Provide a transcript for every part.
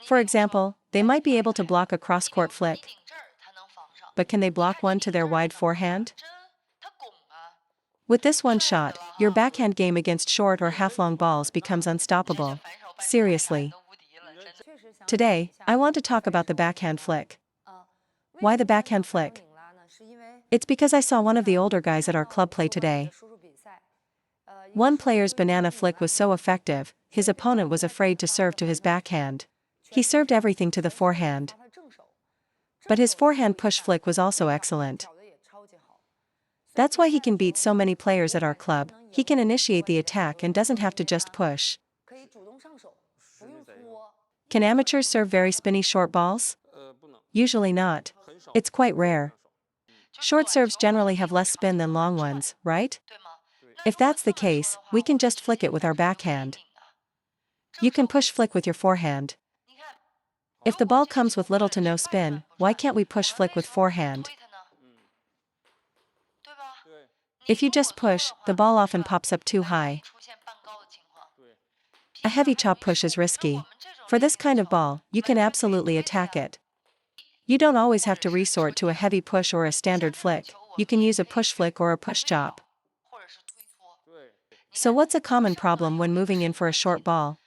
For example, they might be able to block a cross-court flick, but can they block one to their wide forehand? With this one shot, your backhand game against short or half-long balls becomes unstoppable. Seriously. Today, I want to talk about the backhand flick. Why the backhand flick? It's because I saw one of the older guys at our club play today. One player's banana flick was so effective, his opponent was afraid to serve to his backhand. He served everything to the forehand. But his forehand push flick was also excellent. That's why he can beat so many players at our club. He can initiate the attack and doesn't have to just push. Can amateurs serve very spinny short balls? Usually not. It's quite rare. Short serves generally have less spin than long ones, right? If that's the case, we can just flick it with our backhand. You can push flick with your forehand. If the ball comes with little to no spin, why can't we push flick with forehand? If you just push, the ball often pops up too high. A heavy chop push is risky. For this kind of ball, you can absolutely attack it. You don't always have to resort to a heavy push or a standard flick. You can use a push flick or a push chop. So what's a common problem when moving in for a short ball?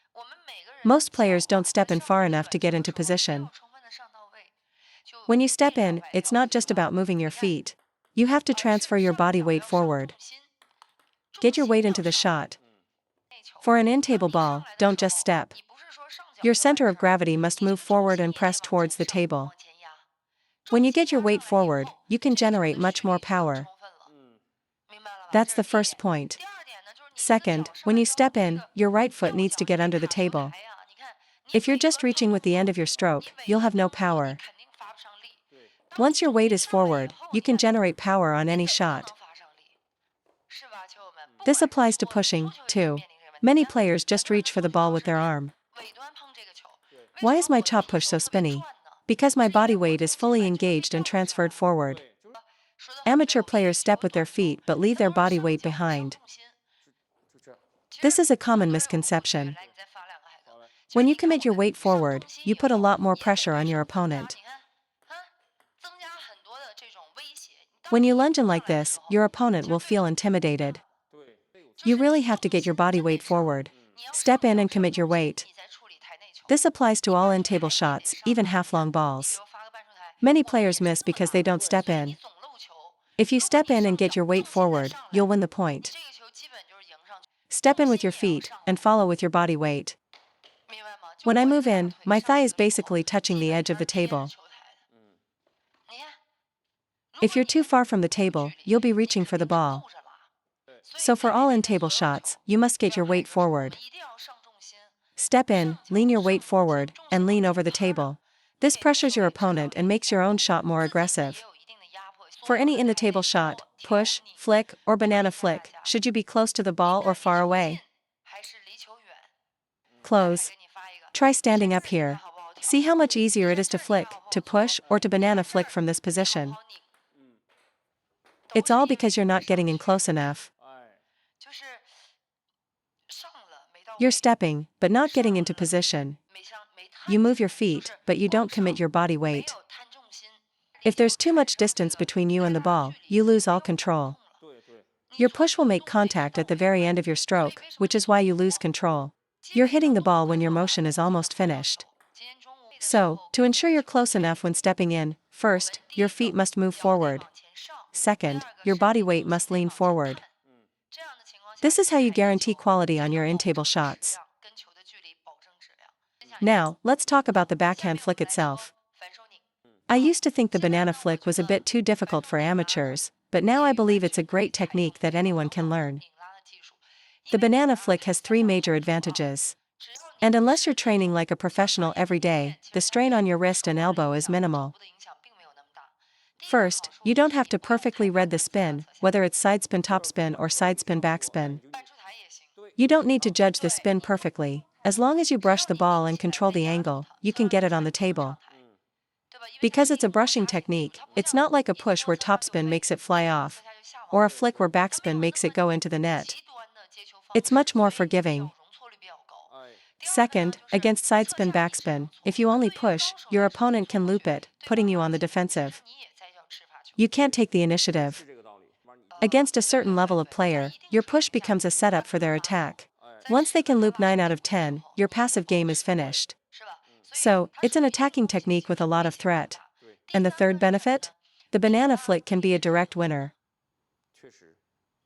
Most players don't step in far enough to get into position. When you step in, it's not just about moving your feet. You have to transfer your body weight forward. Get your weight into the shot. For an in-table ball, don't just step. Your center of gravity must move forward and press towards the table. When you get your weight forward, you can generate much more power. That's the first point. Second, when you step in, your right foot needs to get under the table. If you're just reaching with the end of your stroke, you'll have no power. Once your weight is forward, you can generate power on any shot. This applies to pushing, too. Many players just reach for the ball with their arm. Why is my chop push so spinny? Because my body weight is fully engaged and transferred forward. Amateur players step with their feet but leave their body weight behind. This is a common misconception. When you commit your weight forward, you put a lot more pressure on your opponent. When you lunge in like this, your opponent will feel intimidated. You really have to get your body weight forward. Step in and commit your weight. This applies to all in-table shots, even half-long balls. Many players miss because they don't step in. If you step in and get your weight forward, you'll win the point. Step in with your feet, and follow with your body weight. When I move in, my thigh is basically touching the edge of the table. If you're too far from the table, you'll be reaching for the ball. So for all in-table shots, you must get your weight forward. Step in, lean your weight forward, and lean over the table. This pressures your opponent and makes your own shot more aggressive. For any in-the-table shot, push, flick, or banana flick, should you be close to the ball or far away? Close. Try standing up here. See how much easier it is to flick, to push, or to banana flick from this position. It's all because you're not getting in close enough. You're stepping, but not getting into position. You move your feet, but you don't commit your body weight. If there's too much distance between you and the ball, you lose all control. Your push will make contact at the very end of your stroke, which is why you lose control. You're hitting the ball when your motion is almost finished. So, to ensure you're close enough when stepping in, first, your feet must move forward. Second, your body weight must lean forward. This is how you guarantee quality on your in-table shots. Now, let's talk about the backhand flick itself. I used to think the banana flick was a bit too difficult for amateurs, but now I believe it's a great technique that anyone can learn. The banana flick has 3 major advantages. And unless you're training like a professional every day, the strain on your wrist and elbow is minimal. First, you don't have to perfectly read the spin, whether it's side spin topspin or side spin backspin. You don't need to judge the spin perfectly. As long as you brush the ball and control the angle, you can get it on the table. Because it's a brushing technique, it's not like a push where topspin makes it fly off, or a flick where backspin makes it go into the net. It's much more forgiving. Second, against sidespin backspin, if you only push, your opponent can loop it, putting you on the defensive. You can't take the initiative. Against a certain level of player, your push becomes a setup for their attack. Once they can loop 9 out of 10, your passive game is finished. So, it's an attacking technique with a lot of threat. And the third benefit? The banana flick can be a direct winner.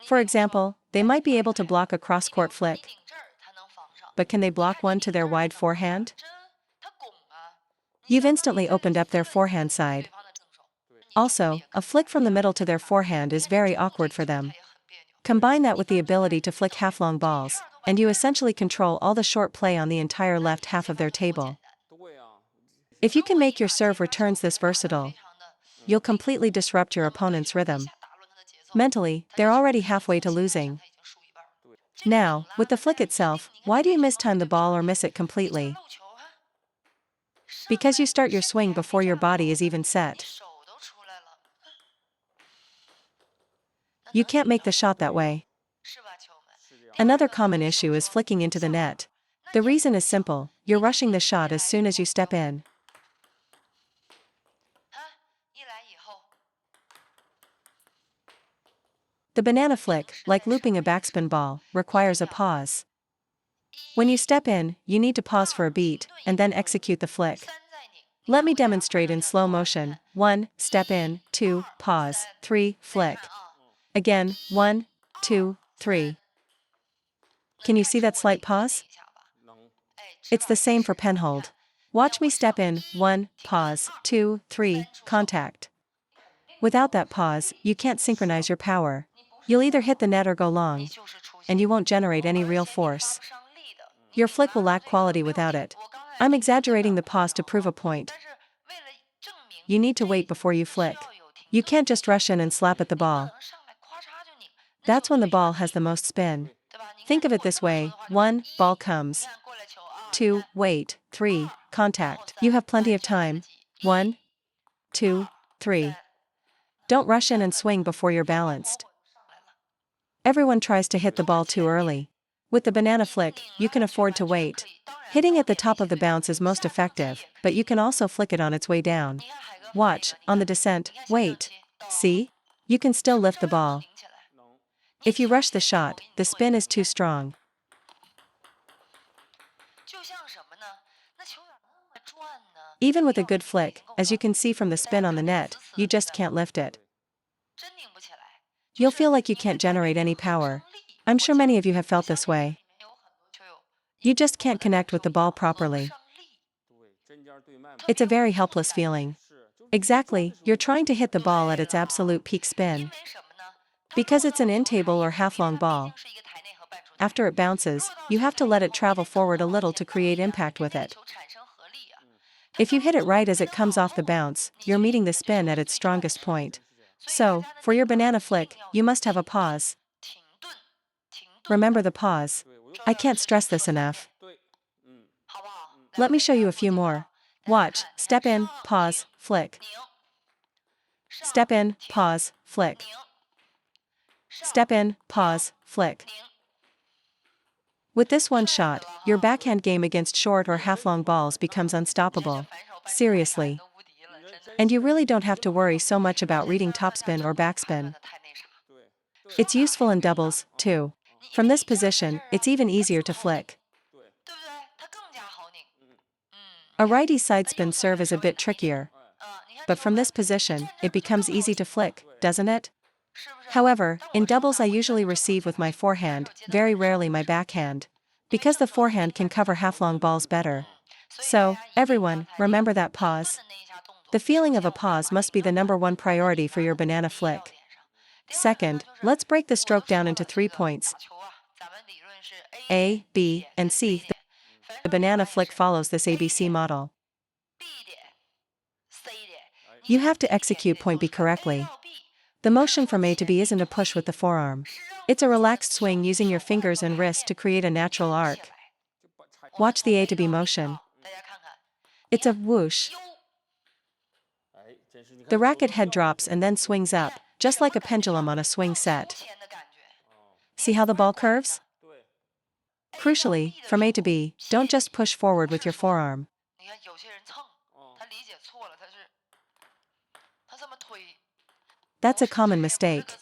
For example, they might be able to block a cross-court flick. But can they block one to their wide forehand? You've instantly opened up their forehand side. Also, a flick from the middle to their forehand is very awkward for them. Combine that with the ability to flick half-long balls, and you essentially control all the short play on the entire left half of their table. If you can make your serve returns this versatile, you'll completely disrupt your opponent's rhythm. Mentally, they're already halfway to losing. Now, with the flick itself, why do you mistime the ball or miss it completely? Because you start your swing before your body is even set. You can't make the shot that way. Another common issue is flicking into the net. The reason is simple, you're rushing the shot as soon as you step in. The banana flick, like looping a backspin ball, requires a pause. When you step in, you need to pause for a beat, and then execute the flick. Let me demonstrate in slow motion. 1, step in, 2, pause, 3, flick. Again, 1, 2, 3. Can you see that slight pause? It's the same for penhold. Watch me step in, 1, pause, 2, 3, contact. Without that pause, you can't synchronize your power. You'll either hit the net or go long, and you won't generate any real force. Your flick will lack quality without it. I'm exaggerating the pause to prove a point. You need to wait before you flick. You can't just rush in and slap at the ball. That's when the ball has the most spin. Think of it this way: 1, ball comes. 2, wait. 3, contact. You have plenty of time. 1, 2, 3. Don't rush in and swing before you're balanced. Everyone tries to hit the ball too early. With the banana flick, you can afford to wait. Hitting at the top of the bounce is most effective, but you can also flick it on its way down. Watch, on the descent, wait. See? You can still lift the ball. If you rush the shot, the spin is too strong. Even with a good flick, as you can see from the spin on the net, you just can't lift it. You'll feel like you can't generate any power. I'm sure many of you have felt this way. You just can't connect with the ball properly. It's a very helpless feeling. Exactly, you're trying to hit the ball at its absolute peak spin. Because it's an in-table or half-long ball, after it bounces, you have to let it travel forward a little to create impact with it. If you hit it right as it comes off the bounce, you're meeting the spin at its strongest point. So, for your banana flick, you must have a pause. Remember the pause. I can't stress this enough. Let me show you a few more. Watch, step in, pause, flick. Step in, pause, flick. Step in, pause, flick. With this one shot, your backhand game against short or half-long balls becomes unstoppable. Seriously. And you really don't have to worry so much about reading topspin or backspin. It's useful in doubles, too. From this position, it's even easier to flick. A righty sidespin serve is a bit trickier. But from this position, it becomes easy to flick, doesn't it? However, in doubles I usually receive with my forehand, very rarely my backhand. Because the forehand can cover half-long balls better. So, everyone, remember that pause. The feeling of a pause must be the #1 priority for your banana flick. Second, let's break the stroke down into 3 points. A, B, and C. The banana flick follows this ABC model. You have to execute point B correctly. The motion from A to B isn't a push with the forearm. It's a relaxed swing using your fingers and wrist to create a natural arc. Watch the A to B motion. It's a whoosh. The racket head drops and then swings up, just like a pendulum on a swing set. See how the ball curves? Crucially, from A to B, don't just push forward with your forearm. That's a common mistake.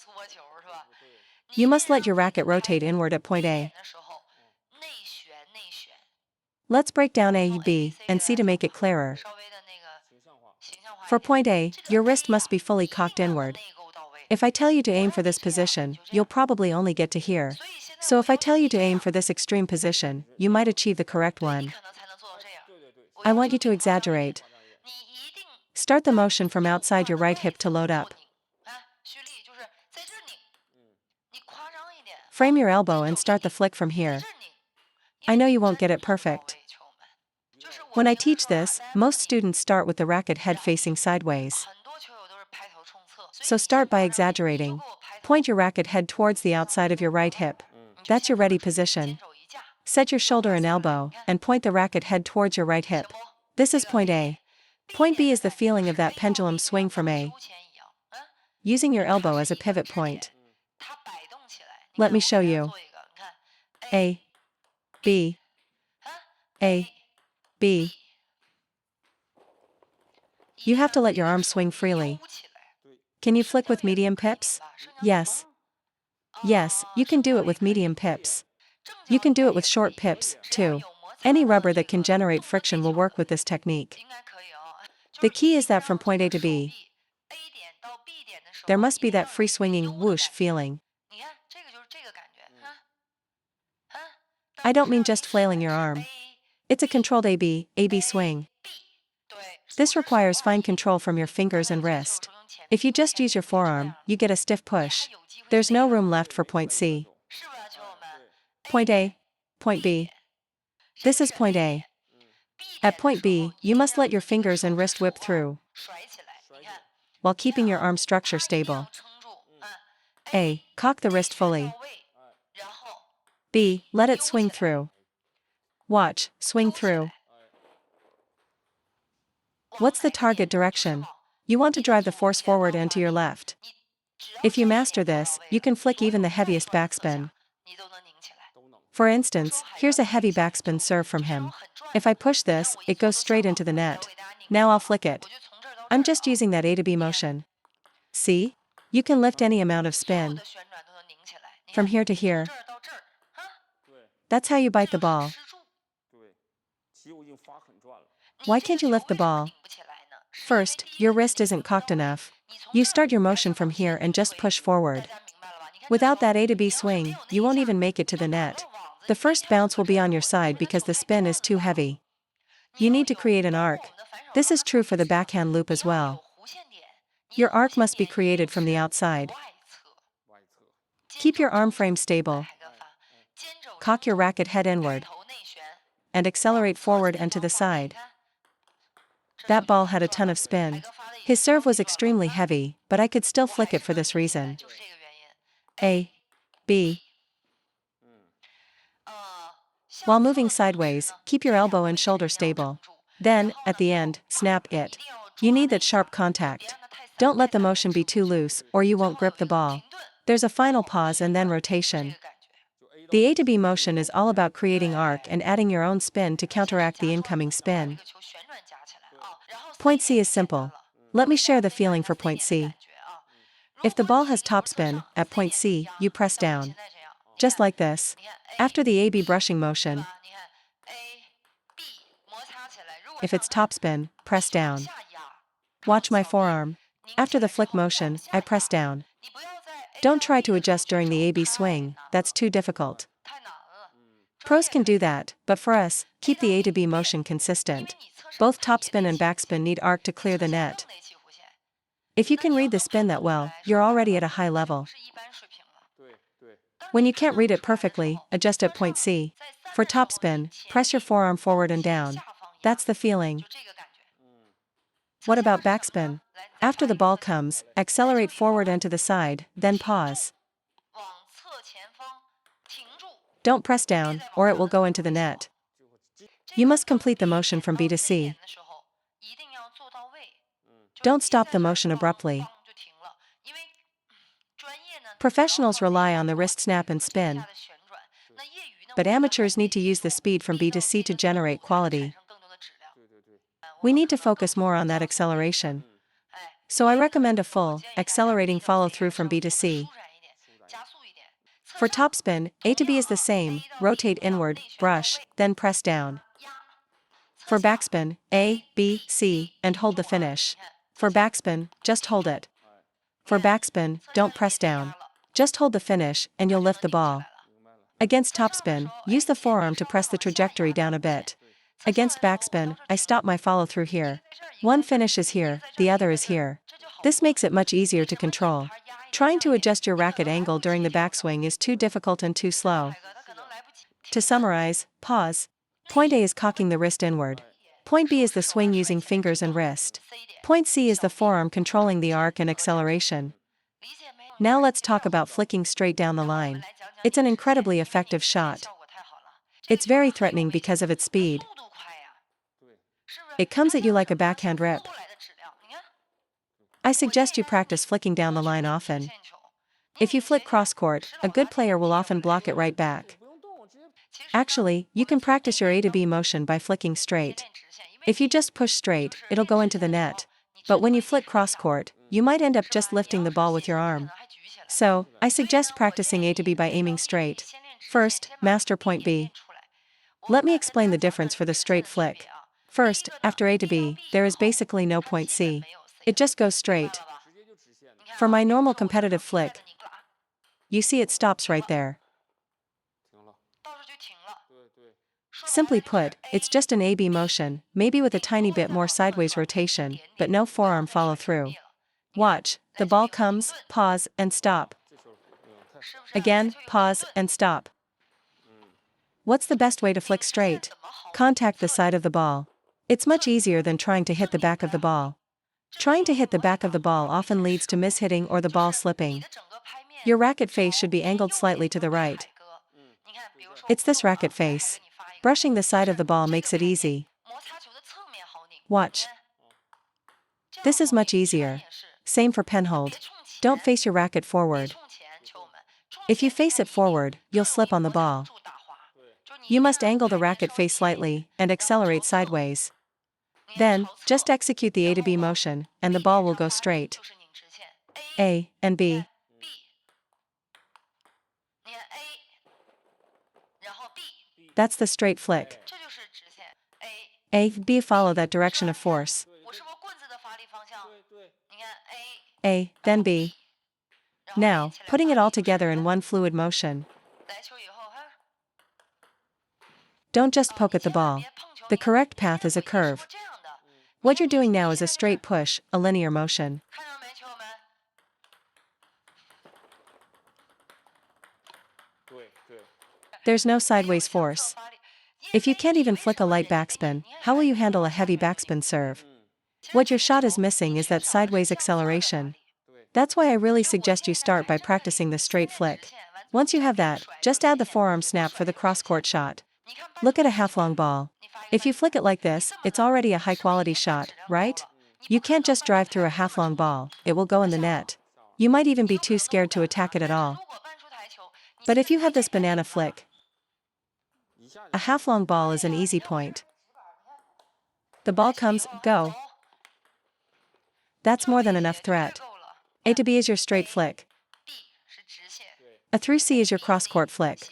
You must let your racket rotate inward at point A. Let's break down A, B, and C to make it clearer. For point A, your wrist must be fully cocked inward. If I tell you to aim for this position, you'll probably only get to here. So if I tell you to aim for this extreme position, you might achieve the correct one. I want you to exaggerate. Start the motion from outside your right hip to load up. Frame your elbow and start the flick from here. I know you won't get it perfect. When I teach this, most students start with the racket head facing sideways. So start by exaggerating. Point your racket head towards the outside of your right hip. That's your ready position. Set your shoulder and elbow, and point the racket head towards your right hip. This is point A. Point B is the feeling of that pendulum swing from A, using your elbow as a pivot point. Let me show you. A, B, A, B. You have to let your arm swing freely. Can you flick with medium pips? Yes. Yes, you can do it with medium pips. You can do it with short pips, too. Any rubber that can generate friction will work with this technique. The key is that from point A to B, there must be that free swinging whoosh feeling. I don't mean just flailing your arm. It's a controlled AB swing. This requires fine control from your fingers and wrist. If you just use your forearm, you get a stiff push. There's no room left for point C. Point A, point B. This is point A. At point B, you must let your fingers and wrist whip through, while keeping your arm structure stable. A, cock the wrist fully. B, let it swing through. Watch, swing through. What's the target direction? You want to drive the force forward and to your left. If you master this, you can flick even the heaviest backspin. For instance, here's a heavy backspin serve from him. If I push this, it goes straight into the net. Now I'll flick it. I'm just using that A to B motion. See? You can lift any amount of spin. From here to here. That's how you bite the ball. Why can't you lift the ball? First, your wrist isn't cocked enough. You start your motion from here and just push forward. Without that A to B swing, you won't even make it to the net. The first bounce will be on your side because the spin is too heavy. You need to create an arc. This is true for the backhand loop as well. Your arc must be created from the outside. Keep your arm frame stable. Cock your racket head inward. And accelerate forward and to the side. That ball had a ton of spin. His serve was extremely heavy, but I could still flick it for this reason. A, B. While moving sideways, keep your elbow and shoulder stable. Then, at the end, snap it. You need that sharp contact. Don't let the motion be too loose, or you won't grip the ball. There's a final pause and then rotation. The A to B motion is all about creating arc and adding your own spin to counteract the incoming spin. Point C is simple. Let me share the feeling for point C. If the ball has topspin, at point C, you press down. Just like this. After the AB brushing motion, if it's topspin, press down. Watch my forearm. After the flick motion, I press down. Don't try to adjust during the AB swing, that's too difficult. Pros can do that, but for us, keep the A to B motion consistent. Both topspin and backspin need arc to clear the net. If you can read the spin that well, you're already at a high level. When you can't read it perfectly, adjust at point C. For topspin, press your forearm forward and down. That's the feeling. What about backspin? After the ball comes, accelerate forward and to the side, then pause. Don't press down, or it will go into the net. You must complete the motion from B to C. Don't stop the motion abruptly. Professionals rely on the wrist snap and spin. but amateurs need to use the speed from B to C to generate quality. We need to focus more on that acceleration. So I recommend a full, accelerating follow-through from B to C. For topspin, A to B is the same: rotate inward, brush, then press down. For backspin, A, B, C, and hold the finish. For backspin, just hold it. For backspin, don't press down. Just hold the finish, and you'll lift the ball. Against topspin, use the forearm to press the trajectory down a bit. Against backspin, I stop my follow-through here. One finish is here, the other is here. This makes it much easier to control. Trying to adjust your racket angle during the backswing is too difficult and too slow. To summarize, pause. Point A is cocking the wrist inward. Point B is the swing using fingers and wrist. Point C is the forearm controlling the arc and acceleration. Now let's talk about flicking straight down the line. It's an incredibly effective shot. It's very threatening because of its speed. It comes at you like a backhand rip. I suggest you practice flicking down the line often. If you flick cross-court, a good player will often block it right back. Actually, you can practice your A to B motion by flicking straight. If you just push straight, it'll go into the net. But when you flick cross-court, you might end up just lifting the ball with your arm. So, I suggest practicing A to B by aiming straight. First, master point B. Let me explain the difference for the straight flick. First, after A to B, there is basically no point C. It just goes straight. For my normal competitive flick, you see it stops right there. Simply put, it's just an A-B motion, maybe with a tiny bit more sideways rotation, but no forearm follow-through. Watch, the ball comes, pause, and stop. Again, pause, and stop. What's the best way to flick straight? Contact the side of the ball. It's much easier than trying to hit the back of the ball. Trying to hit the back of the ball often leads to mishitting or the ball slipping. Your racket face should be angled slightly to the right. It's this racket face. Brushing the side of the ball makes it easy. Watch. This is much easier. Same for pen hold. Don't face your racket forward. If you face it forward, you'll slip on the ball. You must angle the racket face slightly and accelerate sideways. Then, just execute the A to B motion, and the ball will go straight. A and B. That's the straight flick. A, B follow that direction of force. A, then B. Now, putting it all together in one fluid motion. Don't just poke at the ball. The correct path is a curve. What you're doing now is a straight push, a linear motion. There's no sideways force. If you can't even flick a light backspin, how will you handle a heavy backspin serve? What your shot is missing is that sideways acceleration. That's why I really suggest you start by practicing the straight flick. Once you have that, just add the forearm snap for the cross-court shot. Look at a half-long ball. If you flick it like this, it's already a high-quality shot, right? You can't just drive through a half-long ball, it will go in the net. You might even be too scared to attack it at all. But if you have this banana flick, a half-long ball is an easy point. The ball comes, go. That's more than enough threat. A to B is your straight flick. A through C is your cross-court flick.